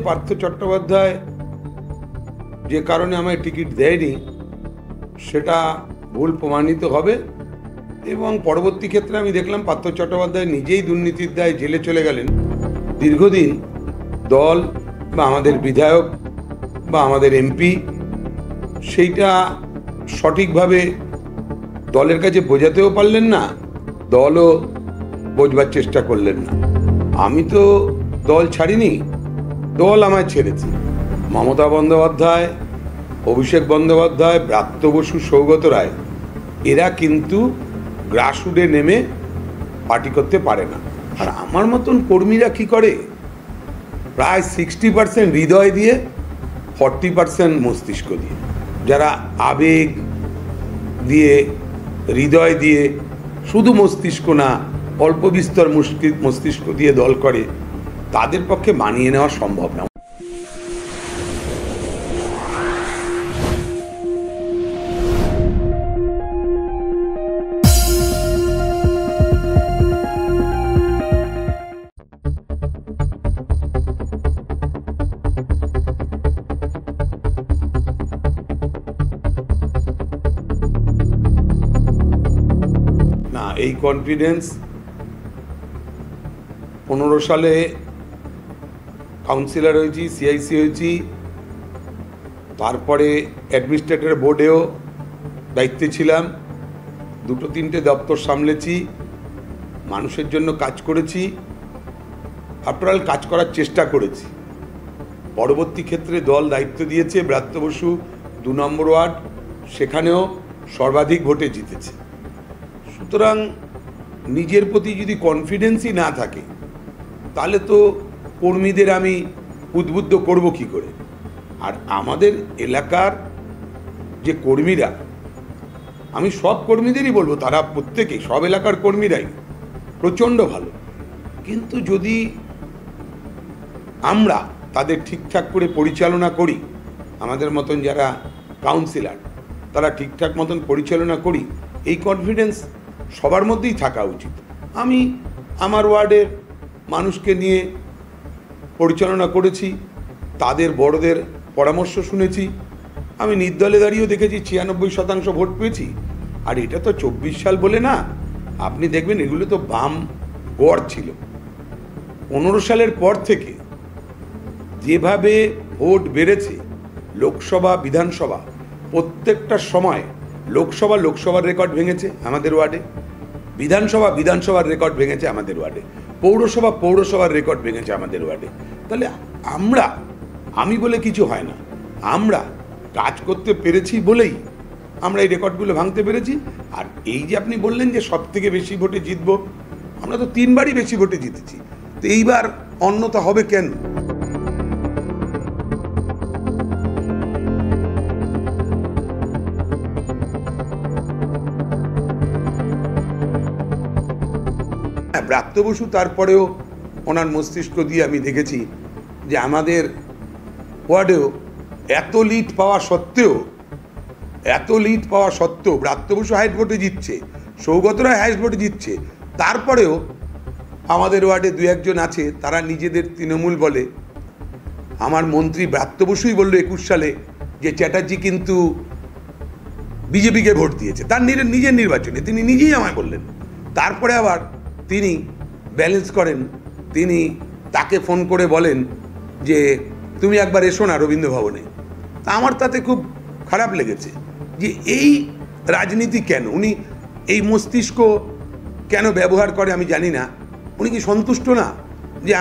পার্থ চট্টোপাধ্যায় যে কারণে আমায় টিকিট দেয়নি সেটা ভুল প্রমাণিত হবে এবং পরবর্তী ক্ষেত্রে আমি দেখলাম পার্থ চট্টোপাধ্যায় নিজেই দুর্নীতির দায়ে জেলে চলে গেলেন। দীর্ঘদিন দল বা আমাদের বিধায়ক বা আমাদের এমপি সেইটা সঠিকভাবে দলের কাছে বোঝাতেও পারলেন না, দলও বোঝবার চেষ্টা করলেন না। আমি তো দল ছাড়িনি, দল আমায় ছেড়েছে। মমতা বন্দ্যোপাধ্যায়, অভিষেক বন্দ্যোপাধ্যায়, ব্রাত্য বসু, সৌগত রায় এরা কিন্তু গ্রাসরুটে নেমে পার্টি করতে পারে না। আর আমার মতন কর্মীরা কি করে, প্রায় 60% হৃদয় দিয়ে, 40% মস্তিষ্ক দিয়ে। যারা আবেগ দিয়ে, হৃদয় দিয়ে, শুধু মস্তিষ্ক না অল্প বিস্তর মস্তিষ্ক দিয়ে দল করে, তাদের পক্ষে মানিয়ে নেওয়া সম্ভব না। এই কনফিডেন্স 15 সালে কাউন্সিলর হয়েছি, সিআইসি হয়েছি, তারপরে অ্যাডমিনিস্ট্রেটর বোর্ডেও দায়িত্বে ছিলাম, 2-3টে দপ্তর সামলেছি, মানুষের জন্য কাজ করেছি, আফটারঅল কাজ করার চেষ্টা করেছি। পরবর্তী ক্ষেত্রে দল দায়িত্ব দিয়েছে ব্রাত্য বসু 2 নম্বর ওয়ার্ড, সেখানেও সর্বাধিক ভোটে জিতেছে। সুতরাং নিজের প্রতি যদি কনফিডেন্সই না থাকে তাহলে তো কর্মীদের আমি উদ্বুদ্ধ করব কি করে। আর আমাদের এলাকার যে কর্মীরা, আমি সব কর্মীদেরই বলবো, তারা প্রত্যেকেই, সব এলাকার কর্মীরাই প্রচণ্ড ভালো, কিন্তু যদি আমরা তাদের ঠিকঠাক করে পরিচালনা করি, আমাদের মতন যারা কাউন্সিলর তারা ঠিকঠাক মতন পরিচালনা করি, এই কনফিডেন্স সবার মধ্যেই থাকা উচিত। আমি আমার ওয়ার্ডের মানুষকে নিয়ে পরিচালনা করেছি, তাদের বড়দের পরামর্শ শুনেছি, আমি নির্দলে দাঁড়িয়েও দেখেছি 96% ভোট পেয়েছি। আর এটা তো 24 সাল বলে না, আপনি দেখবেন এগুলো তো বাম গড় ছিল। 15 সালের পর থেকে যেভাবে ভোট বেড়েছে, লোকসভা বিধানসভা প্রত্যেকটা সময় লোকসভার রেকর্ড ভেঙেছে আমাদের ওয়ার্ডে, বিধানসভার রেকর্ড ভেঙেছে আমাদের ওয়ার্ডে, পৌরসভার রেকর্ড ভেঙেছে আমাদের ওয়ার্ডে। তাহলে আমি বলে কিছু হয় না, আমরা কাজ করতে পেরেছি বলেই আমরা এই রেকর্ডগুলো ভাঙতে পেরেছি। আর এই যে আপনি বললেন যে সব থেকে বেশি ভোটে জিতবো, আমরা তো 3বারই বেশি ভোটে জিতেছি, তো এইবার অন্যতা হবে কেন? ব্রাত্য বসু তারপরেও ওনার মস্তিষ্ক দিয়ে আমি দেখেছি যে আমাদের ওয়ার্ডেও এত লিড পাওয়া সত্ত্বেও ব্রাত্য বসু হাইস্ট ভোটে জিতছে, সৌগত রায় হাইস্ট ভোটে জিতছে, তারপরেও আমাদের ওয়ার্ডে 2-1 আছে তারা নিজেদের তৃণমূল বলে। আমার মন্ত্রী ব্রাত্য বসুই বলল 21 সালে যে চ্যাটার্জি কিন্তু বিজেপিকে ভোট দিয়েছে, তার নিজের নির্বাচনে তিনি নিজেই আমায় বললেন। তারপরে আবার তিনি ব্যালেন্স করেন, তিনি তাকে ফোন করে বলেন যে তুমি একবার এসো না রবীন্দ্র ভবনে। তা আমার তাতে খুব খারাপ লেগেছে যে এই রাজনীতি কেন, উনি এই মস্তিষ্ক কেন ব্যবহার করে আমি জানি না। উনি কি সন্তুষ্ট না যে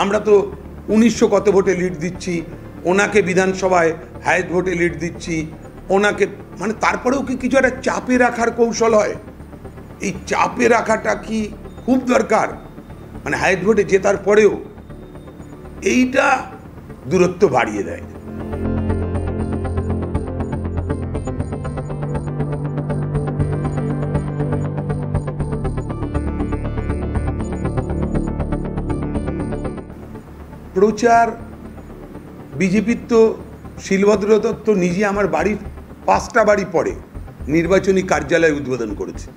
আমরা তো 1900 কত ভোটে লিড দিচ্ছি, ওনাকে বিধানসভায় হাইস্ট ভোটে লিড দিচ্ছি, ওনাকে মানে তারপরেও কি কিছু একটা চাপে রাখার কৌশল হয়? এই চাপে রাখাটা কি খুব দরকার? মানে হাইস্ট ভোটে জেতার পরেও এইটা দূরত্ব বাড়িয়ে দেয়। প্রচার বিজেপির তো শিলভদ্র দত্ত নিজে আমার বাড়ির 5টা বাড়ি পরে নির্বাচনী কার্যালয় উদ্বোধন করেছে,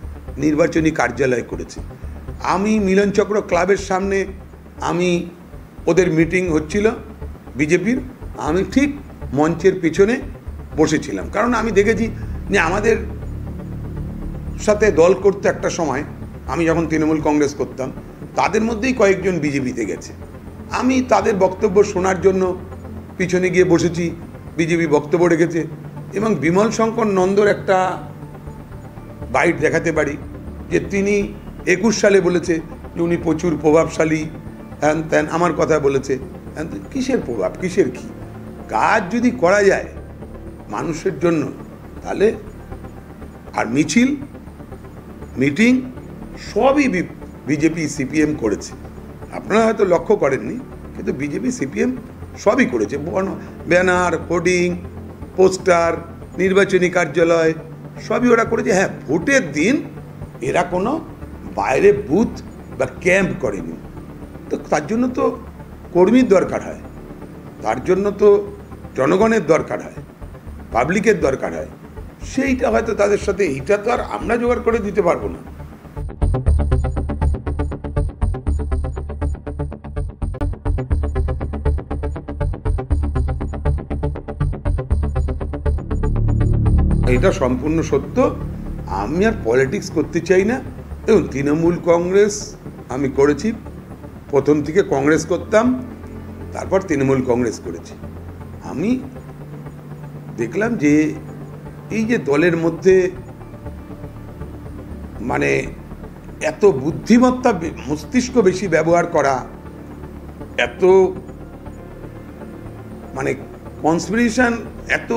নির্বাচনী কার্যালয় করেছে। আমি মিলনচক্র ক্লাবের সামনে ওদের মিটিং হচ্ছিল, বিজেপির, আমি ঠিক মঞ্চের পেছনে বসেছিলাম। কারণ আমি দেখেছি যে আমাদের সাথে দল করতে একটা সময়, আমি যখন তৃণমূল কংগ্রেস করতাম, তাদের মধ্যেই কয়েকজন বিজেপিতে গেছে। আমি তাদের বক্তব্য শোনার জন্য পিছনে গিয়ে বসেছি, বিজেপি বক্তব্য রেখেছে। এবং বিমল শঙ্কর নন্দর একটা বাইট দেখাতে পারি যে তিনি 21 সালে বলেছে যে উনি প্রচুর প্রভাবশালী, হ্যান ত্যান, আমার কথা বলেছে। কিসের প্রভাব, কিসের কি? কাজ যদি করা যায় মানুষের জন্য, তাহলে আর মিছিল মিটিং সবই বিজেপি সিপিএম করেছে। আপনারা হয়তো লক্ষ্য করেননি, কিন্তু বিজেপি সিপিএম সবই করেছে। ব্যানার, হোর্ডিং, পোস্টার, নির্বাচনী কার্যালয় সবই ওরা করেছে। হ্যাঁ, ভোটের দিন এরা কোনো বাইরে বুথ বা ক্যাম্প করেনি। তো তার জন্য তো কর্মীর দরকার হয়, তার জন্য তো জনগণের দরকার হয়, পাবলিকের দরকার হয়। সেইটা হয়তো তাদের সাথে, এইটা তো আর আমরা জোগাড় করে দিতে পারবো না। এটা সম্পূর্ণ সত্য। আমি আর পলিটিক্স করতে চাই না। এবং তৃণমূল কংগ্রেস আমি করেছি, প্রথম থেকে কংগ্রেস করতাম, তারপর তৃণমূল কংগ্রেস করেছি। আমি দেখলাম যে এই যে দলের মধ্যে মানে এত বুদ্ধিমত্তা, মস্তিষ্ক বেশি ব্যবহার করা, এত মানে কনস্পিরেশন, এত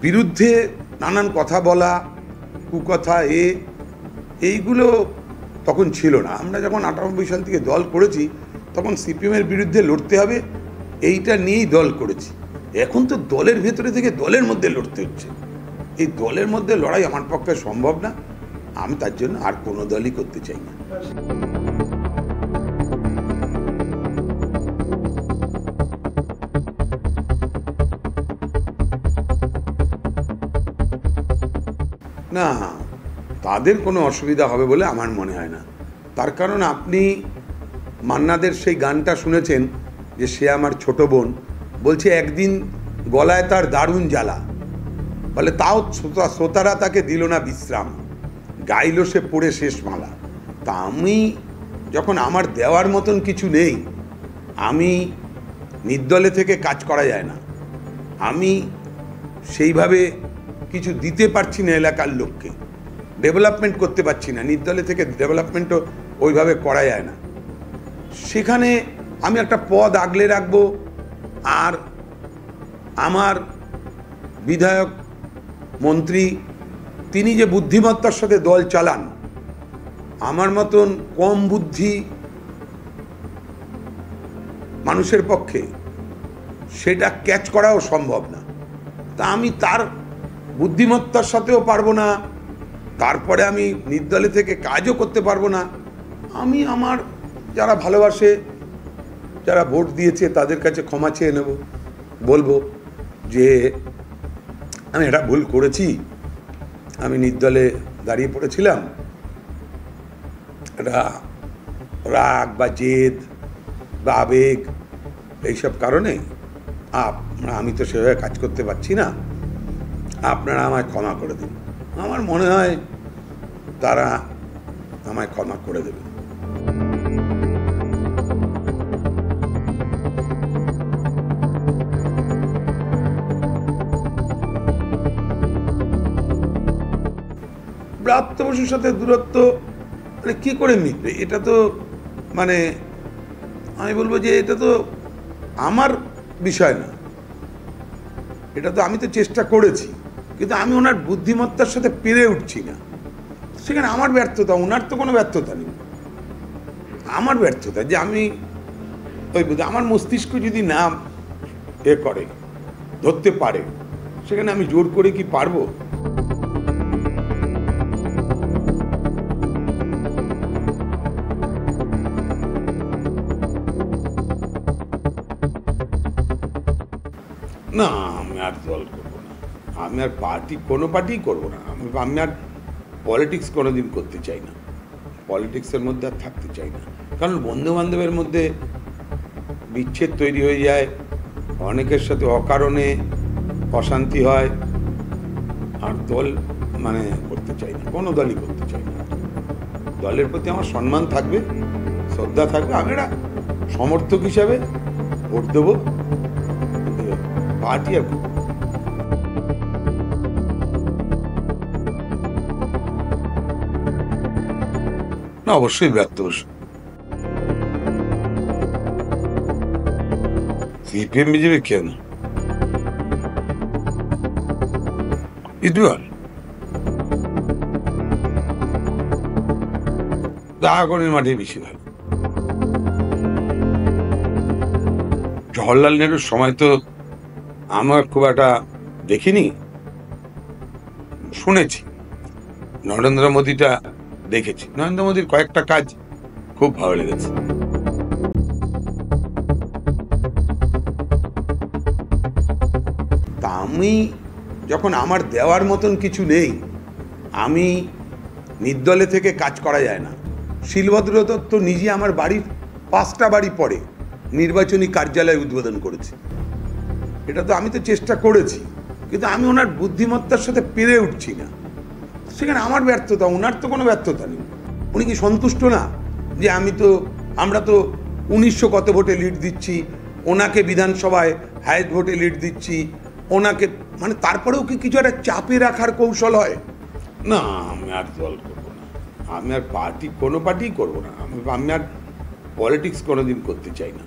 বিরুদ্ধে নানান কথা বলা, কুকথা, এইগুলো তখন ছিল না। আমরা যখন 98 সাল থেকে দল করেছি, তখন সিপিএমের বিরুদ্ধে লড়তে হবে এইটা নিয়েই দল করেছি। এখন তো দলের ভেতরে থেকে দলের মধ্যে লড়তে হচ্ছে। এই দলের মধ্যে লড়াই আমার পক্ষে সম্ভব না। আমি তার জন্য আর কোনো দলই করতে চাই না। না, তাদের কোনো অসুবিধা হবে বলে আমার মনে হয় না। তার কারণ আপনি মান্নাদের সেই গানটা শুনেছেন যে সে আমার ছোট বোন, বলছে একদিন গলায় তার দারুণ জ্বালা, বলে তাও শ্রোতারা তাকে দিল না বিশ্রাম, গাইল সে পড়ে শেষ মালা। তা আমি যখন আমার দেওয়ার মতন কিছু নেই, আমি নির্দলে থেকে কাজ করা যায় না, আমি সেইভাবে কিছু দিতে পারছি না এলাকার লোককে, ডেভেলপমেন্ট করতে পারছি না, নির্দলে থেকে ডেভেলপমেন্টও ওইভাবে করা যায় না। সেখানে আমি একটা পদ আগলে রাখবো, আর আমার বিধায়ক, মন্ত্রী, তিনি যে বুদ্ধিমত্তার সাথে দল চালান, আমার মতন কম বুদ্ধি মানুষের পক্ষে সেটা ক্যাচ করাও সম্ভব না। তা আমি তার বুদ্ধিমত্তার সাথেও পারবো না, তারপরে আমি নির্দলে থেকে কাজও করতে পারবো না। আমি আমার যারা ভালোবাসে, যারা ভোট দিয়েছে, তাদের কাছে ক্ষমা চেয়ে নেব, বলবো যে আমি এটা ভুল করেছি, আমি নির্দলে দাঁড়িয়ে পড়েছিলাম, এটা রাগ বা জেদ বা আবেগ, এইসব কারণে আমি তো সেভাবে কাজ করতে পারছি না, আপনারা আমায় ক্ষমা করে দিন। আমার মনে হয় তারা আমায় ক্ষমা করে দেবে। ব্রাত্য বসুর সাথে দূরত্ব মানে কী করে মিটবে? এটা তো মানে আমি বলবো যে এটা তো আমার বিষয় না, এটা তো আমি তো চেষ্টা করেছি, কিন্তু আমি ওনার বুদ্ধিমত্তার সাথে পেরে উঠছি না। সেখানে আমার ব্যর্থতা, ওনার তো কোনো ব্যর্থতা নেই, আমার ব্যর্থতা যে আমি ওই আমার মস্তিষ্ক যদি না করে ধরতে পারে, সেখানে আমি জোর করে কি পারবো? না, আমি আর দল করবো না, আমি আর কোনো পার্টিই করবো না। আমি আর পলিটিক্স কোনোদিন করতে চাই না, পলিটিক্সের মধ্যে আর থাকতে চাই না। কারণ বন্ধু বান্ধবের মধ্যে বিচ্ছেদ তৈরি হয়ে যায়, অনেকের সাথে অকারণে অশান্তি হয়, আর দল মানে করতে চাই না, কোনো দলই করতে চাই না। দলের প্রতি আমার সম্মান থাকবে, শ্রদ্ধা থাকবে, আমি একটা সমর্থক হিসাবে ভোট দেবো, পার্টি আর না, অবশ্যই ব্যর্থ। সিপিএম বিজেপি কেন ইদুয়ার দাহাগণের মাঠে বেশি ভালো। জওহরলাল নেহরুর সময় তো আমার খুব একটা দেখিনি, শুনেছি। নরেন্দ্র মোদীটা দেখেছি, নরেন্দ্র মোদীর কয়েকটা কাজ খুব ভালো লেগেছে। তা আমি যখন আমার দেওয়ার মতন কিছু নেই, আমি নির্দলে থেকে কাজ করা যায় না। শিলভদ্র দত্ত নিজে আমার বাড়ির 5টা বাড়ি পরে নির্বাচনী কার্যালয় উদ্বোধন করেছে। এটা তো আমি তো চেষ্টা করেছি, কিন্তু আমি ওনার বুদ্ধিমত্তার সাথে পেরে উঠছি না। সেখানে আমার ব্যর্থতা, ওনার তো কোনো ব্যর্থতা নেই। উনি কি সন্তুষ্ট না যে আমরা তো 1900 কত ভোটে লিড দিচ্ছি, ওনাকে বিধানসভায় হাইয়েস্ট ভোটে লিড দিচ্ছি, ওনাকে মানে তারপরেও কি কিছু একটা চাপে রাখার কৌশল হয়? না, আমি আর দল করবো না, আমি আর কোনো পার্টিই করবো না। আমি আর পলিটিক্স কোনোদিন করতে চাই না,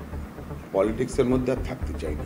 পলিটিক্সের মধ্যে আর থাকতে চাই না।